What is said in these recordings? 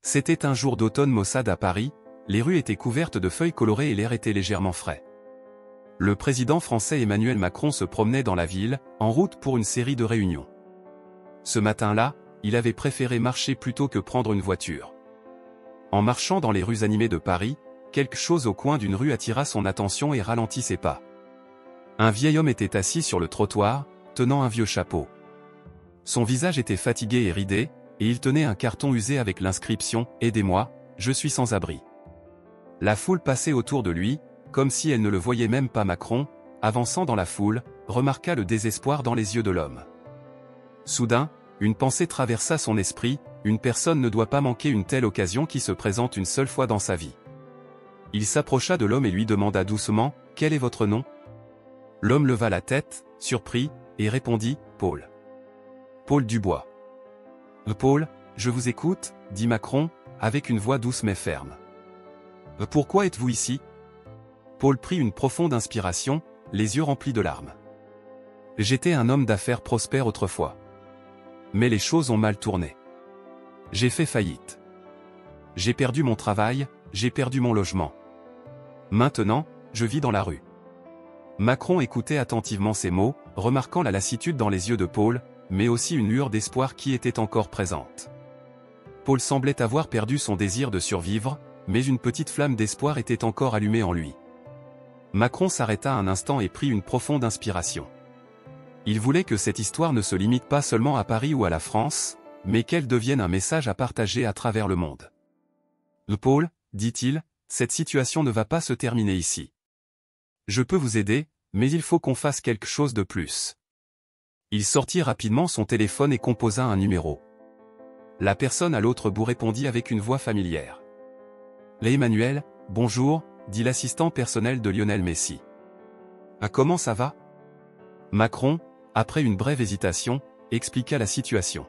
C'était un jour d'automne maussade à Paris, les rues étaient couvertes de feuilles colorées et l'air était légèrement frais. Le président français Emmanuel Macron se promenait dans la ville, en route pour une série de réunions. Ce matin-là, il avait préféré marcher plutôt que prendre une voiture. En marchant dans les rues animées de Paris, quelque chose au coin d'une rue attira son attention et ralentit ses pas. Un vieil homme était assis sur le trottoir, tenant un vieux chapeau. Son visage était fatigué et ridé, et il tenait un carton usé avec l'inscription « Aidez-moi, je suis sans abri ». La foule passait autour de lui, comme si elle ne le voyait même pas. Macron, avançant dans la foule, remarqua le désespoir dans les yeux de l'homme. Soudain, une pensée traversa son esprit, une personne ne doit pas manquer une telle occasion qui se présente une seule fois dans sa vie. Il s'approcha de l'homme et lui demanda doucement « Quel est votre nom ?» L'homme leva la tête, surpris, et répondit « Paul. Paul Dubois. »« Paul, je vous écoute, » dit Macron, avec une voix douce mais ferme. « Pourquoi êtes-vous ici ?» Paul prit une profonde inspiration, les yeux remplis de larmes. « J'étais un homme d'affaires prospère autrefois. Mais les choses ont mal tourné. J'ai fait faillite. J'ai perdu mon travail, j'ai perdu mon logement. Maintenant, je vis dans la rue. » Macron écoutait attentivement ces mots, remarquant la lassitude dans les yeux de Paul, mais aussi une lueur d'espoir qui était encore présente. Paul semblait avoir perdu son désir de survivre, mais une petite flamme d'espoir était encore allumée en lui. Macron s'arrêta un instant et prit une profonde inspiration. Il voulait que cette histoire ne se limite pas seulement à Paris ou à la France, mais qu'elle devienne un message à partager à travers le monde. « Paul, dit-il, cette situation ne va pas se terminer ici. Je peux vous aider, mais il faut qu'on fasse quelque chose de plus. » Il sortit rapidement son téléphone et composa un numéro. La personne à l'autre bout répondit avec une voix familière. « Emmanuel, bonjour, » dit l'assistant personnel de Lionel Messi. « Ah, comment ça va ?» Macron, après une brève hésitation, expliqua la situation.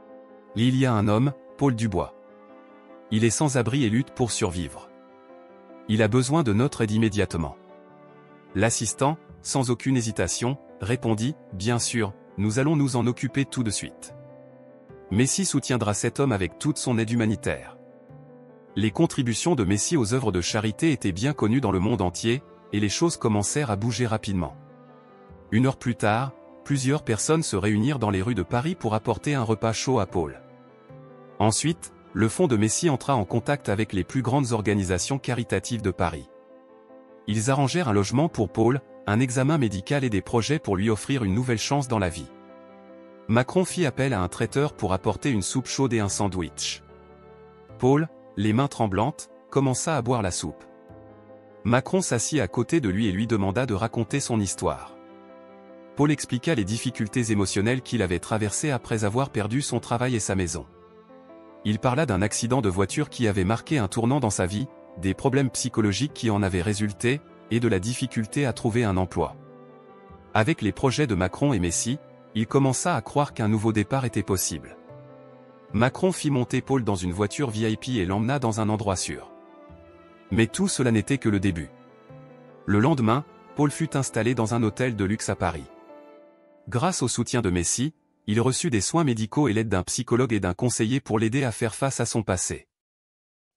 « Il y a un homme, Paul Dubois. Il est sans abri et lutte pour survivre. Il a besoin de notre aide immédiatement. » L'assistant, sans aucune hésitation, répondit « Bien sûr, nous allons nous en occuper tout de suite. Messi soutiendra cet homme avec toute son aide humanitaire. » Les contributions de Messi aux œuvres de charité étaient bien connues dans le monde entier, et les choses commencèrent à bouger rapidement. Une heure plus tard, plusieurs personnes se réunirent dans les rues de Paris pour apporter un repas chaud à Paul. Ensuite, le fonds de Messi entra en contact avec les plus grandes organisations caritatives de Paris. Ils arrangèrent un logement pour Paul, un examen médical et des projets pour lui offrir une nouvelle chance dans la vie. Macron fit appel à un traiteur pour apporter une soupe chaude et un sandwich. Paul, les mains tremblantes, commença à boire la soupe. Macron s'assit à côté de lui et lui demanda de raconter son histoire. Paul expliqua les difficultés émotionnelles qu'il avait traversées après avoir perdu son travail et sa maison. Il parla d'un accident de voiture qui avait marqué un tournant dans sa vie, des problèmes psychologiques qui en avaient résulté, et de la difficulté à trouver un emploi. Avec les projets de Macron et Messi, il commença à croire qu'un nouveau départ était possible. Macron fit monter Paul dans une voiture VIP et l'emmena dans un endroit sûr. Mais tout cela n'était que le début. Le lendemain, Paul fut installé dans un hôtel de luxe à Paris. Grâce au soutien de Messi, il reçut des soins médicaux et l'aide d'un psychologue et d'un conseiller pour l'aider à faire face à son passé.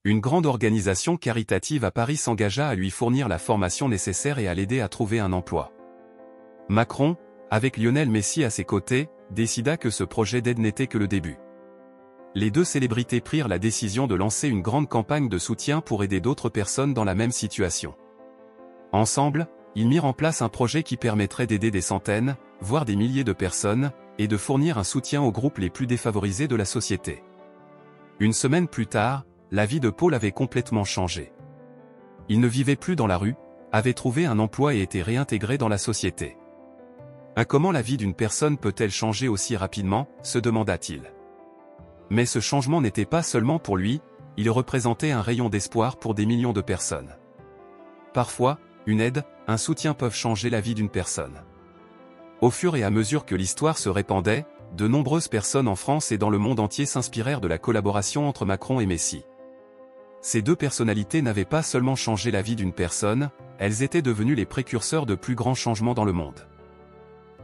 Une grande organisation caritative à Paris s'engagea à lui fournir la formation nécessaire et à l'aider à trouver un emploi. Macron, avec Lionel Messi à ses côtés, décida que ce projet d'aide n'était que le début. Les deux célébrités prirent la décision de lancer une grande campagne de soutien pour aider d'autres personnes dans la même situation. Ensemble, ils mirent en place un projet qui permettrait d'aider des centaines, voire des milliers de personnes, et de fournir un soutien aux groupes les plus défavorisés de la société. Une semaine plus tard, la vie de Paul avait complètement changé. Il ne vivait plus dans la rue, avait trouvé un emploi et était réintégré dans la société. Comment la vie d'une personne peut-elle changer aussi rapidement, se demanda-t-il. Mais ce changement n'était pas seulement pour lui, il représentait un rayon d'espoir pour des millions de personnes. Parfois, une aide, un soutien peuvent changer la vie d'une personne. Au fur et à mesure que l'histoire se répandait, de nombreuses personnes en France et dans le monde entier s'inspirèrent de la collaboration entre Macron et Messi. Ces deux personnalités n'avaient pas seulement changé la vie d'une personne, elles étaient devenues les précurseurs de plus grands changements dans le monde.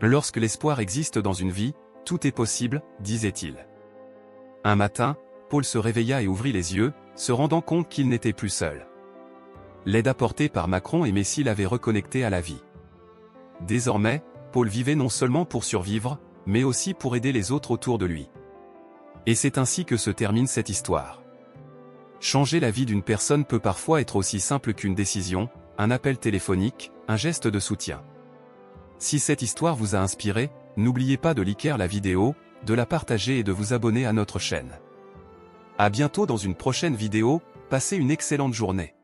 Lorsque l'espoir existe dans une vie, tout est possible, disait-il. Un matin, Paul se réveilla et ouvrit les yeux, se rendant compte qu'il n'était plus seul. L'aide apportée par Macron et Messi l'avait reconnecté à la vie. Désormais, Paul vivait non seulement pour survivre, mais aussi pour aider les autres autour de lui. Et c'est ainsi que se termine cette histoire. Changer la vie d'une personne peut parfois être aussi simple qu'une décision, un appel téléphonique, un geste de soutien. Si cette histoire vous a inspiré, n'oubliez pas de liker la vidéo, de la partager et de vous abonner à notre chaîne. À bientôt dans une prochaine vidéo, passez une excellente journée.